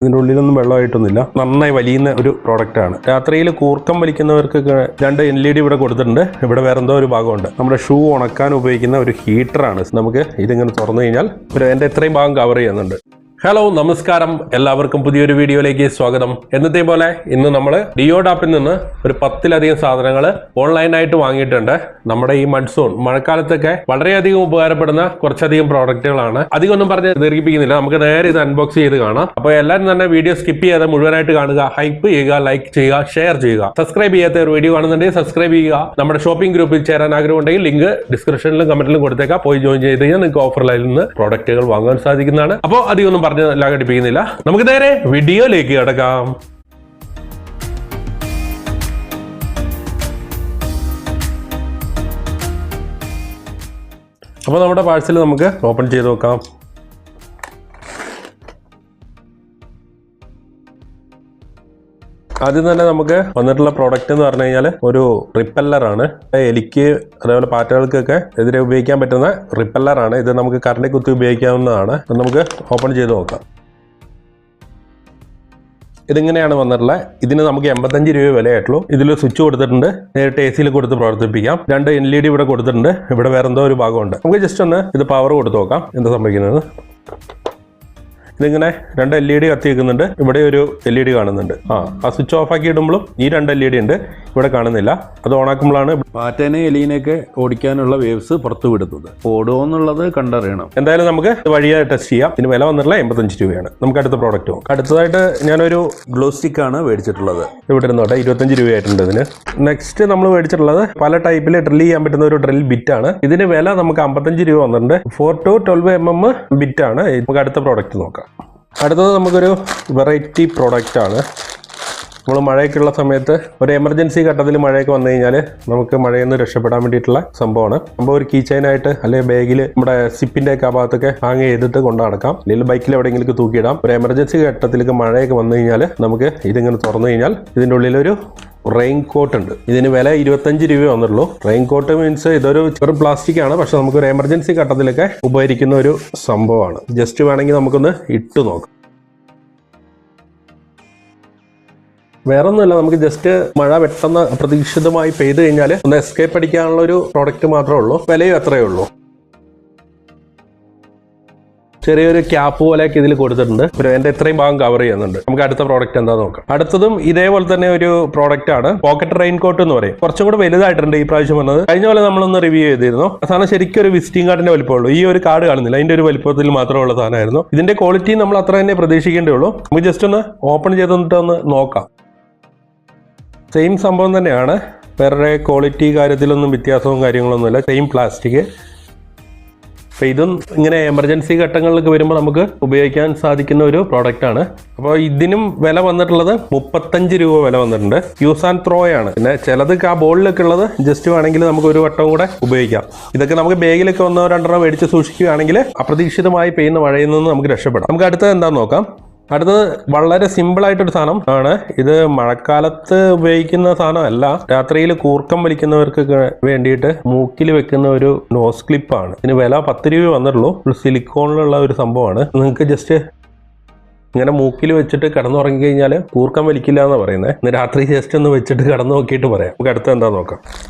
ഇതിൻ്റെ ഉള്ളിലൊന്നും വെള്ളമായിട്ടൊന്നുമില്ല. നന്നായി വലിയുന്ന ഒരു പ്രോഡക്റ്റാണ്. രാത്രിയിൽ കൂർക്കം വലിക്കുന്നവർക്ക് 2 LED ഇവിടെ കൊടുത്തിട്ടുണ്ട്. ഇവിടെ വേറെ എന്തോ ഒരു ഭാഗമുണ്ട്. നമ്മുടെ ഷൂ ഉണക്കാൻ ഉപയോഗിക്കുന്ന ഒരു ഹീറ്ററാണ്. നമുക്ക് ഇതിങ്ങനെ തുറന്നു കഴിഞ്ഞാൽ എൻ്റെ ഇത്രയും ഭാഗം കവർ ചെയ്യുന്നുണ്ട്. ഹലോ, നമസ്കാരം. എല്ലാവർക്കും പുതിയൊരു വീഡിയോയിലേക്ക് സ്വാഗതം. എന്നത്തെ പോലെ ഇന്ന് നമ്മൾ ഡിയോഡാപ്പിൽ നിന്ന് ഒരു 10ലധികം സാധനങ്ങൾ ഓൺലൈനായിട്ട് വാങ്ങിയിട്ടുണ്ട്. നമ്മുടെ ഈ മൺസൂൺ മഴക്കാലത്തൊക്കെ വളരെയധികം ഉപകാരപ്പെടുന്ന കുറച്ചധികം പ്രോഡക്റ്റുകളാണ്. അധികം ഒന്നും പറഞ്ഞ് ദീർഘിപ്പിക്കുന്നില്ല, നമുക്ക് നേരെ ഇത് അൺബോക്സ് ചെയ്ത് കാണാം. അപ്പോൾ എല്ലാവരും തന്നെ വീഡിയോ സ്കിപ്പ് ചെയ്യാതെ മുഴുവനായിട്ട് കാണുക, ഹൈപ്പ് ചെയ്യുക, ലൈക്ക് ചെയ്യുക, ഷെയർ ചെയ്യുക. സബ്സ്ക്രൈബ് ചെയ്യാത്ത ഒരു വീഡിയോ കാണുന്നുണ്ടെങ്കിൽ സബ്സ്ക്രൈബ് ചെയ്യുക. നമ്മുടെ ഷോപ്പിംഗ് ഗ്രൂപ്പിൽ ചേരാൻ ആഗ്രഹമുണ്ടെങ്കിൽ ലിങ്ക് ഡിസ്ക്രിപ്ഷനിലും കമന്റിലും കൊടുത്തേക്കാം. പോയി ജോയിൻ ചെയ്ത് കഴിഞ്ഞാൽ നിങ്ങൾക്ക് ഓഫറിൽ നിന്ന് പ്രോഡക്റ്റുകൾ വാങ്ങാൻ സാധിക്കുന്നതാണ്. അപ്പോൾ അധികം എല്ലാം ഘടിപ്പിക്കുന്നില്ല, നമുക്ക് നേരെ വീഡിയോയിലേക്ക് കടക്കാം. അപ്പോൾ നമ്മുടെ പാഴ്സൽ നമുക്ക് ഓപ്പൺ ചെയ്ത് നോക്കാം. ആദ്യം തന്നെ നമുക്ക് വന്നിട്ടുള്ള പ്രോഡക്റ്റ് എന്ന് പറഞ്ഞു കഴിഞ്ഞാൽ ഒരു റിപ്പല്ലറാണ്. എലിക്ക് അതേപോലെ പാറ്റകൾക്കൊക്കെ എതിരെ ഉപയോഗിക്കാൻ പറ്റുന്ന റിപ്പല്ലറാണ്. ഇത് നമുക്ക് കറണ്ടിൽ കുത്തി ഉപയോഗിക്കാവുന്നതാണ്. നമുക്ക് ഓപ്പൺ ചെയ്ത് നോക്കാം. ഇതിങ്ങനെയാണ് വന്നിട്ടുള്ളത്. ഇതിന് നമുക്ക് 85 രൂപ വിലയായിട്ടുള്ളൂ. ഇതിൽ സ്വിച്ച് കൊടുത്തിട്ടുണ്ട്, നേരിട്ട് AC കൊടുത്ത് പ്രവർത്തിപ്പിക്കാം. 2 LED ഇവിടെ കൊടുത്തിട്ടുണ്ട്. ഇവിടെ വേറെ എന്തോ ഒരു ഭാഗമുണ്ട്. നമുക്ക് ജസ്റ്റ് ഒന്ന് ഇത് പവർ കൊടുത്ത് നോക്കാം എന്താ സംഭവിക്കുന്നത്. ഇതിങ്ങനെ 2 LED കത്തി വെക്കുന്നുണ്ട്. ഇവിടെ ഒരു LED കാണുന്നുണ്ട്. ആ സ്വിച്ച് ഓഫ് ആക്കി ഇടുമ്പോഴും ഈ 2 LED ഉണ്ട്, ഇവിടെ കാണുന്നില്ല. അത് ഓണാക്കുമ്പോഴാണ് പാറ്റേനെ എലീനെയൊക്കെ ഓടിക്കാനുള്ള വേവ്സ് പുറത്തു വിടുന്നത്. ഓടുമോ എന്നുള്ളത് കണ്ടറിയണം. എന്തായാലും നമുക്ക് വഴിയെ ടെസ്റ്റ് ചെയ്യാം. ഇതിന് വില വന്നിട്ടുള്ള 85 രൂപയാണ്. നമുക്ക് അടുത്ത പ്രോഡക്റ്റ് നോക്കാം. അടുത്തതായിട്ട് ഞാനൊരു ഗ്ലോ സ്റ്റിക്ക് ആണ് മേടിച്ചിട്ടുള്ളത്. ഇവിടെ ഇരുന്നോട്ടെ, 25 രൂപയായിട്ടുണ്ട് ഇതിന്. നെക്സ്റ്റ് നമ്മൾ മേടിച്ചിട്ടുള്ളത് പല ടൈപ്പിൽ ഡ്രിൽ ചെയ്യാൻ പറ്റുന്ന ഒരു ഡ്രിൽ ബിറ്റ് ആണ്. ഇതിന് വില നമുക്ക് 55 രൂപ വന്നിട്ടുണ്ട്. 4 to 12 mm ബിറ്റ് ആണ്. നമുക്ക് അടുത്ത പ്രോഡക്റ്റ് നോക്കാം. അടുത്തത് നമുക്കൊരു വെറൈറ്റി പ്രോഡക്റ്റ് ആണ്. നമ്മൾ മഴയൊക്കെയുള്ള സമയത്ത് ഒരു എമർജൻസി ഘട്ടത്തിൽ മഴയൊക്കെ വന്നു കഴിഞ്ഞാൽ നമുക്ക് മഴയിൽ നിന്ന് രക്ഷപ്പെടാൻ വേണ്ടിയിട്ടുള്ള സംഭവമാണ്. സംഭവം ഒരു കീ ചെയിനായിട്ട് അല്ലെങ്കിൽ ബാഗിൽ നമ്മുടെ സിപ്പിന്റെ ഒക്കെ ഭാഗത്തൊക്കെ ഹാങ് ചെയ്തിട്ട് കൊണ്ടു നടക്കാം, അല്ലെങ്കിൽ ബൈക്കിൽ എവിടെയെങ്കിലും തൂക്കിയിടാം. ഒരു എമർജൻസി ഘട്ടത്തിലേക്ക് മഴയൊക്കെ വന്നു കഴിഞ്ഞാൽ നമുക്ക് ഇതിങ്ങനെ തുറന്നു കഴിഞ്ഞാൽ ഇതിൻ്റെ ഉള്ളിലൊരു റെയിൻ കോട്ട് ഉണ്ട്. ഇതിന് വില 25 രൂപ വന്നുള്ളൂ. റെയിൻ കോട്ട് മീൻസ് ഇതൊരു ചെറു പ്ലാസ്റ്റിക് ആണ്, പക്ഷെ നമുക്കൊരു എമർജൻസി ഘട്ടത്തിലൊക്കെ ഉപകരിക്കുന്ന ഒരു സംഭവമാണ്. ജസ്റ്റ് വേണമെങ്കിൽ നമുക്കൊന്ന് ഇട്ട് നോക്കാം. വേറൊന്നുമില്ല, നമുക്ക് ജസ്റ്റ് മഴ പെട്ടെന്ന് അപ്രതീക്ഷിതമായി പെയ്ത് കഴിഞ്ഞാൽ ഒന്ന് എസ്കേപ്പ് അടിക്കാനുള്ള ഒരു പ്രോഡക്റ്റ് മാത്രമേ ഉള്ളൂ. വിലയും അത്രയേ ഉള്ളൂ. ചെറിയൊരു ക്യാപ്പ് പോലെയൊക്കെ ഇതിൽ കൊടുത്തിട്ടുണ്ട്. എൻ്റെ ഇത്രയും ഭാഗം കവർ ചെയ്യുന്നുണ്ട്. നമുക്ക് അടുത്ത പ്രോഡക്റ്റ് എന്താ നോക്കാം. അടുത്തതും ഇതേപോലെ തന്നെ ഒരു പ്രോഡക്റ്റ് ആണ്. പോക്കറ്റ് റെയിൻ കോട്ട് എന്ന് പറയും. കുറച്ചും കൂടെ വലുതായിട്ടുണ്ട് ഈ പ്രാവശ്യം വന്നത്. കഴിഞ്ഞ പോലെ നമ്മളൊന്ന് റിവ്യൂ ചെയ്തിരുന്നു. സാധനം ശരിക്കും ഒരു വിസിറ്റിംഗ് കാർഡിന്റെ വലിപ്പമുള്ളൂ. ഈ ഒരു കാർഡ് കാണുന്നില്ല, അതിന്റെ ഒരു വലിപ്പത്തിൽ മാത്രമുള്ള സാധനമായിരുന്നു. ഇതിന്റെ ക്വാളിറ്റി നമ്മൾ അത്ര തന്നെ പ്രതീക്ഷിക്കേണ്ടേ ഉള്ളൂ. നമുക്ക് ജസ്റ്റ് ഒന്ന് ഓപ്പൺ ചെയ്തിട്ട് ഒന്ന് നോക്കാം. സെയിം സംഭവം തന്നെയാണ്, വേറെ ക്വാളിറ്റി കാര്യത്തിലൊന്നും വ്യത്യാസവും കാര്യങ്ങളൊന്നുമില്ല. Same plastic. അപ്പോൾ ഇതും ഇങ്ങനെ എമർജൻസി ഘട്ടങ്ങളിലൊക്കെ വരുമ്പോൾ നമുക്ക് ഉപയോഗിക്കാൻ സാധിക്കുന്ന ഒരു പ്രോഡക്റ്റാണ്. അപ്പോൾ ഇതിനും വില വന്നിട്ടുള്ളത് 35 രൂപ വില വന്നിട്ടുണ്ട്. യൂസ് ആൻഡ് ത്രോ ആണ്. പിന്നെ ചിലത് ആ ബോളിലൊക്കെ ഉള്ളത് ജസ്റ്റ് വേണമെങ്കിൽ നമുക്ക് ഒരു വട്ടം കൂടെ ഉപയോഗിക്കാം. ഇതൊക്കെ നമുക്ക് ബാഗിലൊക്കെ 1-2 മേടിച്ച് സൂക്ഷിക്കുകയാണെങ്കിൽ അപ്രതീക്ഷിതമായി പെയ്യുന്ന മഴയിൽ നിന്ന് നമുക്ക് രക്ഷപ്പെടാം. നമുക്ക് അടുത്തത് എന്താണെന്ന് നോക്കാം. അടുത്തത് വളരെ സിമ്പിൾ ആയിട്ടൊരു സാധനം ആണ്. ഇത് മഴക്കാലത്ത് ഉപയോഗിക്കുന്ന സാധനമല്ല, രാത്രിയിൽ കൂർക്കം വലിക്കുന്നവർക്ക് വേണ്ടിയിട്ട് മൂക്കിൽ വെക്കുന്ന ഒരു നോസ് ക്ലിപ്പാണ്. ഇതിന് വില 10 രൂപ വന്നിട്ടുള്ളൂ. ഒരു സിലിക്കോണിലുള്ള ഒരു സംഭവമാണ്. നിങ്ങൾക്ക് ജസ്റ്റ് ഇങ്ങനെ മൂക്കിൽ വെച്ചിട്ട് കിടന്നുറങ്ങി കഴിഞ്ഞാൽ കൂർക്കം വലിക്കില്ല എന്ന് പറയുന്നത്. ഇന്ന് രാത്രി ജസ്റ്റ് ഒന്ന് വെച്ചിട്ട് കിടന്നു നോക്കിയിട്ട് പറയാം. നമുക്ക് അടുത്ത് എന്താ നോക്കാം.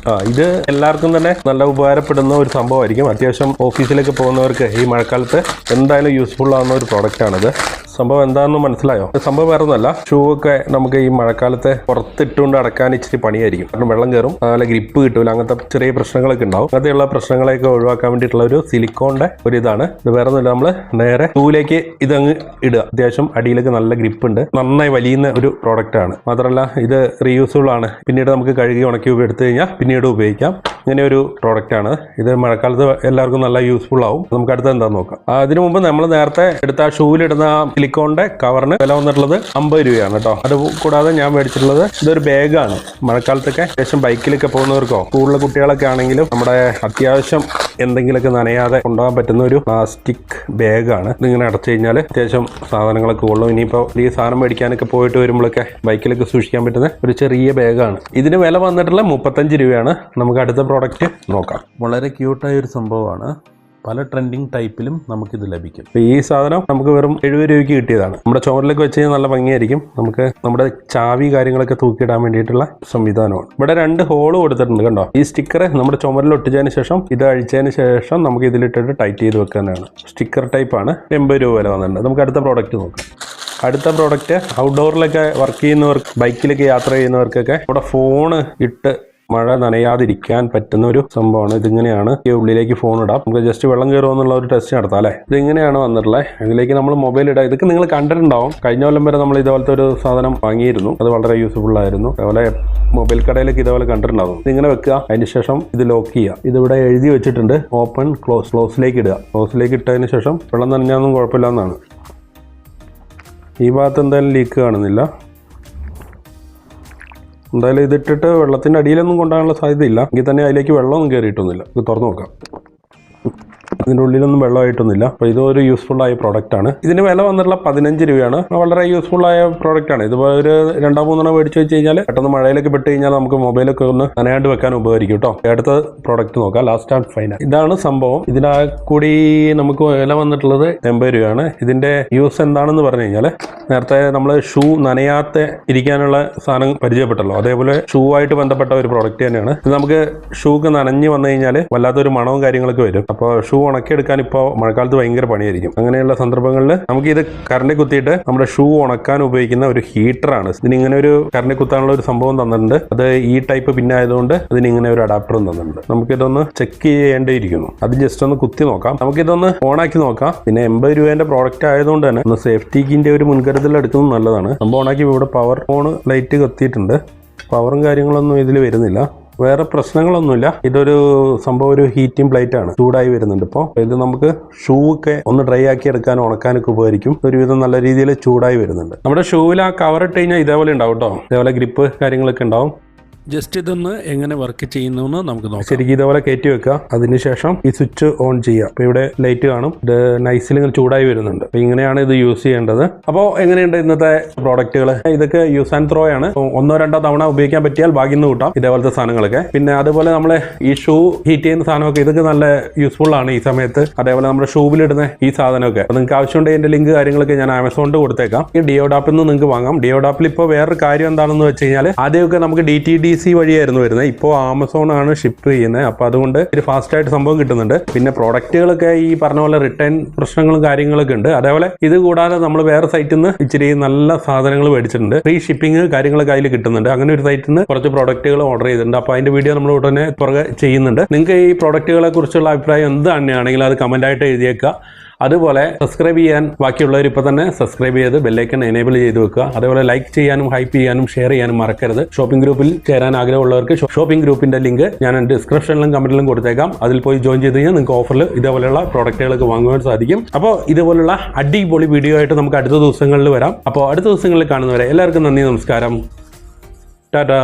ഇത് എല്ലാവർക്കും തന്നെ നല്ല ഉപകാരപ്പെടുന്ന ഒരു സംഭവമായിരിക്കും. അത്യാവശ്യം ഓഫീസിലേക്ക് പോകുന്നവർക്ക് ഈ മഴക്കാലത്ത് എന്തായാലും യൂസ്ഫുൾ ആവുന്ന ഒരു പ്രോഡക്റ്റ് ആണിത്. സംഭവം എന്താണെന്ന് മനസ്സിലായോ? സംഭവം വേറെ ഒന്നല്ല, ഷൂ ഒക്കെ നമുക്ക് ഈ മഴക്കാലത്ത് പുറത്തിട്ടുകൊണ്ട് അടക്കാൻ ഇച്ചിരി പണിയായിരിക്കും. കാരണം വെള്ളം കയറും, അതുപോലെ ഗ്രിപ്പ് കിട്ടൂല, അങ്ങനത്തെ ചെറിയ പ്രശ്നങ്ങളൊക്കെ ഉണ്ടാവും. അങ്ങനത്തെയുള്ള പ്രശ്നങ്ങളെയൊക്കെ ഒഴിവാക്കാൻ വേണ്ടിയിട്ടുള്ള ഒരു സിലിക്കോണിന്റെ ഒരു ഇതാണ്. ഇത് വേറെ ഒന്നുമില്ല, നമ്മൾ നേരെ ഷൂവിലേക്ക് ഇതങ്ങ് ഇടുക. അത്യാവശ്യം അടിയിലേക്ക് നല്ല ഗ്രിപ്പ് ഉണ്ട്. നന്നായി വലിയുന്ന ഒരു പ്രോഡക്റ്റ് ആണ്. മാത്രമല്ല ഇത് റീയൂസബിൾ ആണ്. പിന്നീട് നമുക്ക് കഴുകി ഉണക്കി എടുത്തു കഴിഞ്ഞാൽ പിന്നീട് ഉപയോഗിക്കാം. ഇങ്ങനെ ഒരു പ്രോഡക്റ്റ് ആണ്. ഇത് മഴക്കാലത്ത് എല്ലാവർക്കും നല്ല യൂസ്ഫുൾ ആവും. നമുക്ക് അടുത്ത് എന്താന്ന് നോക്കാം. അതിനു മുമ്പ് നമ്മൾ നേരത്തെ എടുത്ത ഷൂവിലിടുന്ന സിലിക്കോണിന്റെ കവറിന് വില വന്നിട്ടുള്ളത് 50 രൂപയാണ് കേട്ടോ. അത് കൂടാതെ ഞാൻ മേടിച്ചിട്ടുള്ളത് ഇതൊരു ബാഗാണ്. മഴക്കാലത്തൊക്കെ അത്യാവശ്യം ബൈക്കിലൊക്കെ പോകുന്നവർക്കോ സ്കൂളിലെ കുട്ടികളൊക്കെ ആണെങ്കിലും നമ്മുടെ അത്യാവശ്യം എന്തെങ്കിലുമൊക്കെ നനയാതെ കൊണ്ടുപോകാൻ പറ്റുന്ന ഒരു പ്ലാസ്റ്റിക് ബാഗാണ്. ഇതിങ്ങനെ അടച്ചു കഴിഞ്ഞാൽ അത്യാവശ്യം സാധനങ്ങളൊക്കെ കൊള്ളും. ഇനിയിപ്പോൾ ഈ സാധനം മേടിക്കാനൊക്കെ പോയിട്ട് വരുമ്പോഴൊക്കെ ബൈക്കിലൊക്കെ സൂക്ഷിക്കാൻ പറ്റുന്ന ഒരു ചെറിയ ബാഗാണ്. ഇതിന് വില വന്നിട്ടുള്ള 35 രൂപയാണ്. നമുക്ക് അടുത്ത പ്രോഡക്റ്റ് നോക്കാം. വളരെ ക്യൂട്ടായ ഒരു സംഭവമാണ്. പല ട്രെൻഡിങ് ടൈപ്പിലും നമുക്കിത് ലഭിക്കും. ഈ സാധനം നമുക്ക് വെറും 70 രൂപയ്ക്ക് കിട്ടിയതാണ്. നമ്മുടെ ചുമരിലൊക്കെ വെച്ച് കഴിഞ്ഞാൽ നല്ല ഭംഗിയായിരിക്കും. നമുക്ക് നമ്മുടെ ചാവി കാര്യങ്ങളൊക്കെ തൂക്കിയിടാൻ വേണ്ടിയിട്ടുള്ള സംവിധാനമാണ്. ഇവിടെ 2 ഹോള് കൊടുത്തിട്ടുണ്ട് കണ്ടോ. ഈ സ്റ്റിക്കർ നമ്മുടെ ചുമരിൽ ഒട്ടിച്ചതിന് ശേഷം ഇത് അഴിച്ചതിന് ശേഷം നമുക്ക് ഇതിലിട്ടിട്ട് ടൈറ്റ് ചെയ്ത് വെക്കാനാണ്. സ്റ്റിക്കർ ടൈപ്പാണ്. 80 രൂപ വില വന്നിട്ടുണ്ട്. നമുക്ക് അടുത്ത പ്രോഡക്റ്റ് നോക്കാം. അടുത്ത പ്രോഡക്റ്റ് ഔട്ട്ഡോറിലൊക്കെ വർക്ക് ചെയ്യുന്നവർക്ക്, ബൈക്കിലൊക്കെ യാത്ര ചെയ്യുന്നവർക്കൊക്കെ ഇവിടെ ഫോണ് ഇട്ട് മഴ നനയാതിരിക്കാൻ പറ്റുന്ന ഒരു സംഭവമാണ്. ഇതിങ്ങനെയാണ്. ഈ ഉള്ളിലേക്ക് ഫോൺ ഇടാം. നമുക്ക് ജസ്റ്റ് വെള്ളം കയറുമോ എന്നുള്ള ഒരു ടെസ്റ്റ് നടത്താം അല്ലേ. ഇതിങ്ങനെയാണ് വന്നിട്ടുള്ളത്. ഇതിലേക്ക് നമ്മൾ മൊബൈൽ ഇടാം. ഇതൊക്കെ നിങ്ങൾ കണ്ടിട്ടുണ്ടാവും. കഴിഞ്ഞ കൊല്ലം വരെ നമ്മൾ ഇതുപോലത്തെ ഒരു സാധനം വാങ്ങിയിരുന്നു. അത് വളരെ യൂസ്ഫുൾ ആയിരുന്നു. അതുപോലെ മൊബൈൽ കടയിലൊക്കെ ഇതുപോലെ കണ്ടിട്ടുണ്ടാവും. ഇതിങ്ങനെ വെക്കുക, അതിന് ശേഷം ഇത് ലോക്ക് ചെയ്യുക. ഇതിവിടെ എഴുതി വെച്ചിട്ടുണ്ട് ഓപ്പൺ ക്ലോസ്. ക്ലോസിലേക്ക് ഇടുക. ക്ലോസിലേക്ക് ഇട്ടതിന് ശേഷം വെള്ളം നനഞ്ഞാന്നും കുഴപ്പമില്ല എന്നാണ്. ഈ ഭാഗത്ത് എന്തായാലും ലീക്ക് കാണുന്നില്ല. എന്തായാലും ഇതിട്ടിട്ട് വെള്ളത്തിൻ്റെ അടിയിലൊന്നും കൊണ്ടുപോകാനുള്ള സാധ്യതയില്ല. എങ്കിൽ തന്നെ അതിലേക്ക് വെള്ളമൊന്നും കയറിയിട്ടൊന്നുമില്ല. ഇത് തുറന്നു നോക്കാം. ഇതിൻ്റെ ഉള്ളിലൊന്നും വെള്ളമായിട്ടൊന്നുമില്ല. അപ്പോൾ ഇതൊരു യൂസ്ഫുൾ ആയ പ്രോഡക്റ്റ് ആണ്. ഇതിന് വില വന്നിട്ടുള്ള 15 രൂപയാണ്. വളരെ യൂസ്ഫുൾ ആയ പ്രോഡക്റ്റ് ആണ്. ഇതുപോലെ ഒരു 2-3 മേടിച്ച് വെച്ച് കഴിഞ്ഞാൽ പെട്ടെന്ന് മഴയിലൊക്കെ പെട്ട് കഴിഞ്ഞാൽ നമുക്ക് മൊബൈലൊക്കെ ഒന്ന് നനയാണ്ട് വെക്കാൻ ഉപകരിക്കും കേട്ടോ. അടുത്ത പ്രോഡക്റ്റ് നോക്കാം. Last and final. ഇതാണ് സംഭവം. ഇതിനാ കൂടി നമുക്ക് വില വന്നിട്ടുള്ളത് 80 രൂപയാണ്. ഇതിന്റെ യൂസ് എന്താണെന്ന് പറഞ്ഞു കഴിഞ്ഞാൽ, നേരത്തെ നമ്മൾ ഷൂ നനയാത്ത ഇരിക്കാനുള്ള സാധനം പരിചയപ്പെട്ടല്ലോ, അതേപോലെ ഷൂ ആയിട്ട് ബന്ധപ്പെട്ട ഒരു പ്രോഡക്റ്റ് തന്നെയാണ്. ഇത് നമുക്ക് ഷൂക്ക് നനഞ്ഞ് വന്നു കഴിഞ്ഞാൽ വല്ലാത്തൊരു മണവും കാര്യങ്ങളൊക്കെ വരും. അപ്പോൾ ഷൂ ഉണക്കിയെടുക്കാൻ ഇപ്പോൾ മഴക്കാലത്ത് ഭയങ്കര പണിയായിരിക്കും. അങ്ങനെയുള്ള സന്ദർഭങ്ങളിൽ നമുക്ക് ഇത് കറണ്ട് കുത്തിയിട്ട് നമ്മുടെ ഷൂ ഉണക്കാൻ ഉപയോഗിക്കുന്ന ഒരു ഹീറ്ററാണ്. ഇതിനിങ്ങനെ ഒരു കറണ്ട് കുത്താനുള്ള ഒരു സംഭവം തന്നിട്ടുണ്ട്. അത് ഈ ടൈപ്പ് പിന്നെ ആയതുകൊണ്ട് അതിനിങ്ങനെ ഒരു അഡാപ്റ്ററും തന്നിട്ടുണ്ട്. നമുക്കിതൊന്ന് ചെക്ക് ചെയ്യേണ്ടിയിരിക്കുന്നു. അത് ജസ്റ്റ് ഒന്ന് കുത്തി നോക്കാം. നമുക്കിതൊന്ന് ഓണാക്കി നോക്കാം. പിന്നെ 80 രൂപേന്റെ പ്രോഡക്റ്റ് ആയതുകൊണ്ട് തന്നെ ഒന്ന് സേഫ്റ്റിക്കിന്റെ ഒരു മുൻകരുതൽ എടുക്കുന്നത് നല്ലതാണ്. സംഭവം ഓണാക്കി ഇവിടെ പവർ ഫോൺ ലൈറ്റ് കത്തിയിട്ടുണ്ട്. പവറും കാര്യങ്ങളൊന്നും ഇതിൽ വരുന്നില്ല. വേറെ പ്രശ്നങ്ങളൊന്നുമില്ല. ഇതൊരു സംഭവം ഒരു ഹീറ്റിംഗ് പ്ലേറ്റ് ആണ്. ചൂടായി വരുന്നുണ്ട്. ഇപ്പോൾ ഇത് നമുക്ക് ഷൂ ഒക്കെ ഒന്ന് ഡ്രൈ ആക്കി എടുക്കാനും ഉണക്കാനൊക്കെ ഉപകരിക്കും. ഒരുവിധം നല്ല രീതിയിൽ ചൂടായി വരുന്നുണ്ട്. നമ്മുടെ ഷൂവിൽ ആ കവർ ഇട്ട് കഴിഞ്ഞാൽ ഇതേപോലെ ഉണ്ടാവും കേട്ടോ. ഇതേപോലെ ഗ്രിപ്പ് കാര്യങ്ങളൊക്കെ ഉണ്ടാവും. ജസ്റ്റ് ഇതൊന്ന് എങ്ങനെ വർക്ക് ചെയ്യുന്നു നമുക്ക് നോക്കാം. ശരിക്കും ഇതേപോലെ കയറ്റി വെക്കുക. അതിനുശേഷം ഈ സ്വിച്ച് ഓൺ ചെയ്യുക. അപ്പോൾ ഇവിടെ ലൈറ്റ് കാണും. ഇത് നൈസിൽ ഇങ്ങനെ ചൂടായി വരുന്നുണ്ട്. അപ്പോൾ ഇങ്ങനെയാണ് ഇത് യൂസ് ചെയ്യേണ്ടത്. അപ്പോൾ എങ്ങനെയുണ്ട് ഇന്നത്തെ പ്രോഡക്റ്റുകൾ? ഇതൊക്കെ യൂസ് ആൻഡ് ത്രോ ആണ്. 1-2 തവണ ഉപയോഗിക്കാൻ പറ്റിയാൽ ഭാഗ്യം കൂട്ടാം ഇതേപോലത്തെ സാധനങ്ങളൊക്കെ. പിന്നെ അതുപോലെ നമ്മൾ ഈ ഷൂ ഹീറ്റ് ചെയ്യുന്ന സാധനമൊക്കെ ഇതൊക്കെ നല്ല യൂസ്ഫുൾ ആണ് ഈ സമയത്ത്. അതേപോലെ നമ്മുടെ ഷൂവിലിടുന്ന ഈ സാധനമൊക്കെ അപ്പോൾ നിങ്ങൾക്ക് ആവശ്യമുണ്ടെങ്കിൽ എൻ്റെ ലിങ്ക് കാര്യങ്ങളൊക്കെ ഞാൻ ആമസോണിൽ കൊടുത്തേക്കാം. ഈ ഡിയോഡാപ്പിൽ നിന്ന് നിങ്ങൾക്ക് വാങ്ങാം. ഡിയോഡാപ്പിൽ ഇപ്പോൾ വേറൊരു കാര്യം എന്താണെന്ന് വെച്ച് കഴിഞ്ഞാൽ, ആദ്യമൊക്കെ നമുക്ക് DTDC വഴിയായിരുന്നു വരുന്നത്. ഇപ്പോൾ ആമസോൺ ആണ് ഷിപ്പ് ചെയ്യുന്നത്. അപ്പോൾ അതുകൊണ്ട് ഒരു ഫാസ്റ്റ് ആയിട്ട് സംഭവം കിട്ടുന്നുണ്ട്. പിന്നെ പ്രോഡക്റ്റുകളൊക്കെ ഈ പറഞ്ഞ പോലെ റിട്ടേൺ പ്രശ്നങ്ങളും കാര്യങ്ങളൊക്കെ ഉണ്ട്. അതേപോലെ ഇത് കൂടാതെ നമ്മൾ വേറെ സൈറ്റിൽ നിന്ന് ഇച്ചിരി നല്ല സാധനങ്ങൾ മേടിച്ചിട്ടുണ്ട്. ഫ്രീ ഷിപ്പിംഗ് കാര്യങ്ങളൊക്കെ അതിൽ കിട്ടുന്നുണ്ട്. അങ്ങനെ ഒരു സൈറ്റിൽ നിന്ന് കുറച്ച് പ്രോഡക്റ്റുകൾ ഓർഡർ ചെയ്തിട്ടുണ്ട്. അപ്പോൾ അതിന്റെ വീഡിയോ നമ്മൾ ഉടനെ പുറകെ ചെയ്യുന്നുണ്ട്. നിങ്ങൾക്ക് ഈ പ്രോഡക്റ്റുകളെ കുറിച്ചുള്ള അഭിപ്രായം എന്ത് തന്നെയാണെങ്കിലും അത് കമന്റായിട്ട് എഴുതിയേക്കുക. അതുപോലെ സബ്സ്ക്രൈബ് ചെയ്യാൻ ബാക്കിയുള്ളവർ ഇപ്പോൾ തന്നെ സബ്സ്ക്രൈബ് ചെയ്ത് ബെല്ലൈക്കൺ എനേബിൾ ചെയ്ത് വെക്കുക. അതേപോലെ ലൈക്ക് ചെയ്യാനും ഹൈപ്പ് ചെയ്യാനും ഷെയർ ചെയ്യാനും മറക്കരുത്. ഷോപ്പിംഗ് ഗ്രൂപ്പിൽ ചേരാൻ ആഗ്രഹമുള്ളവർക്ക് ഷോപ്പിംഗ് ഗ്രൂപ്പിന്റെ ലിങ്ക് ഞാൻ ഡിസ്ക്രിപ്ഷനിലും കമന്റിലും കൊടുത്തേക്കാം. അതിൽ പോയി ജോയിൻ ചെയ്ത് കഴിഞ്ഞാൽ നിങ്ങൾക്ക് ഓഫറിൽ ഇതേപോലെയുള്ള പ്രോഡക്റ്റുകളൊക്കെ വാങ്ങുവാൻ സാധിക്കും. അപ്പോൾ ഇതുപോലുള്ള അടിപൊളി വീഡിയോ ആയിട്ട് നമുക്ക് അടുത്ത ദിവസങ്ങളിൽ വരാം. അപ്പോൾ അടുത്ത ദിവസങ്ങളിൽ കാണുന്നവരെ എല്ലാവർക്കും നന്ദി, നമസ്കാരം, ടാറ്റാ.